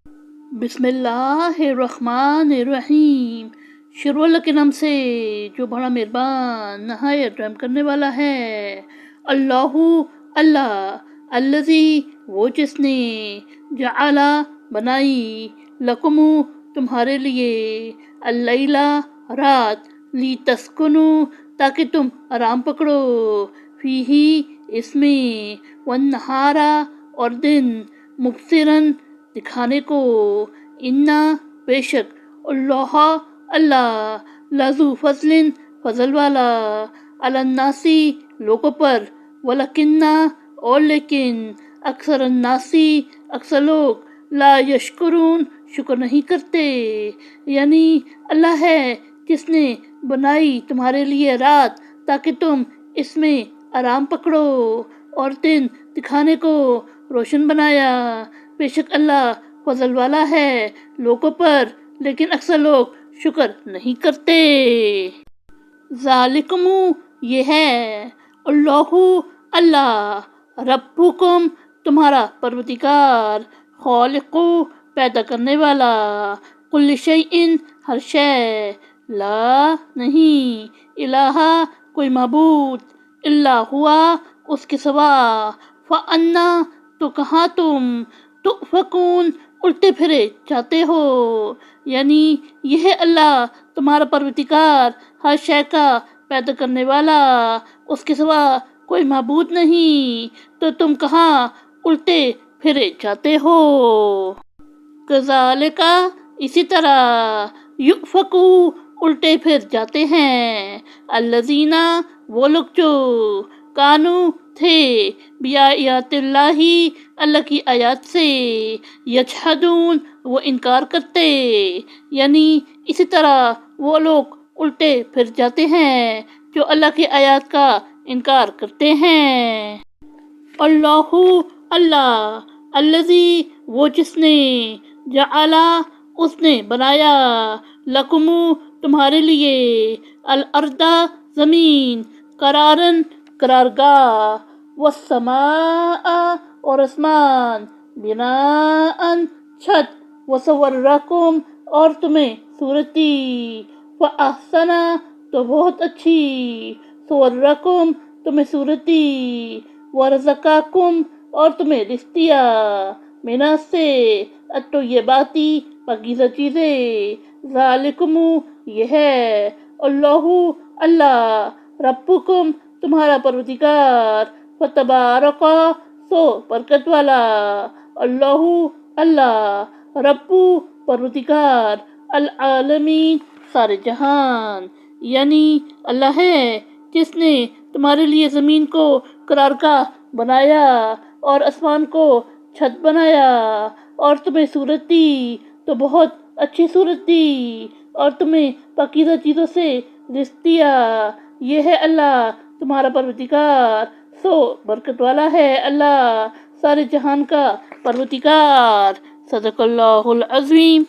बिस्मिल्लाहिर्रहमानिर्रहीम। शुरू अल्लाह के नाम से जो बड़ा मेहरबान नहायत रहम करने वाला है। अल्लाहु अल्लाह, अल्लज़ी वो जिसने, जअला बनाई, लकुमु तुम्हारे लिए, अल्लैला रात, ली तस्कुनु ताकि तुम आराम पकड़ो, फीही इसमें, वन्नहारा और दिन, मुबसिरन दिखाने को, इन्ना बेशक, अल्लाह अल्लाह लज़ू फज़लिन फजल वाला, अलन्नासी लोगों पर, वलकिन्ना और लेकिन, अक्सर अन्नासी अक्सर लोग, ला यशकुरून शुक्र नहीं करते। यानी अल्लाह है जिसने बनाई तुम्हारे लिए रात ताकि तुम इसमें आराम पकड़ो और दिन दिखाने को रोशन बनाया। बेशक अल्लाह फजल वाला है लोगों पर, लेकिन अक्सर लोग शुक्र नहीं करते। ज़ालिकुमु ये है, अल्लाहु अल्लाह, रब्बुकुम तुम्हारा परवरदिगार, खालिकु पैदा करने वाला, कुल्लि शैइन हर शय, ला नहीं, इलाहा कोई माबूद, इल्ला हुआ उसके सिवा, फ़अन्ना तो कहाँ तुम, तुफ़कून उल्टे फिरे जाते हो। यानी यह अल्लाह तुम्हारा परवरदिगार, हर शय का पैदा करने वाला, उसके सिवा कोई माबूद नहीं, तो तुम कहाँ उल्टे फिरे जाते हो। कज़ालिका इसी तरह, युफ़कू उल्टे फिर जाते हैं, अल्लज़ीना वो लोग जो, कानू थे, बिआयातिल्लाही अल्लाह की आयत से, यजहदून वो इनकार करते। यानी इसी तरह वो लोग उल्टे फिर जाते हैं जो अल्लाह की आयत का इनकार करते हैं। अल्लाहु अल्लाह, अल्लज़ी वो जिसने, जअला उसने बनाया, लकुमु तुम्हारे लिए, अल अर्दा ज़मीन, करारन करारगाह, वस्समाआ और आसमान, बिनाअन छत, वसव्वरकुम और तुम्हें सूरत दी, फ़अहसना तो बहुत अच्छी, सव्वरकुम तुम्हें सूरत दी, वरज़क़कुम और तुम्हें रिज़्क़ दिया, मिना से अत्तय्यबाती पाकीज़ा चीज़ें, ज़ालिकुमु ये है, अल्लाहु अल्लाह, रब्बुकुम तुम्हारा परवरदिगार, फतबारका सो बरकत वाला, अल्लाहु अल्लाह, रब्बु परवरदिगार, अल आलमीन सारे जहान। यानी अल्लाह है जिसने तुम्हारे लिए ज़मीन को करारगाह बनाया और आसमान को छत बनाया और तुम्हें सूरत दी तो बहुत अच्छी सूरत दी और तुम्हें पाकीज़ा चीज़ों से रिज़्क़ दिया। ये है अल्लाह तुम्हारा परवरदिगार, सो बरकत वाला है अल्लाह, सारे जहान का परवरदिगार। सदक़ल्लाहुल अज़ीम।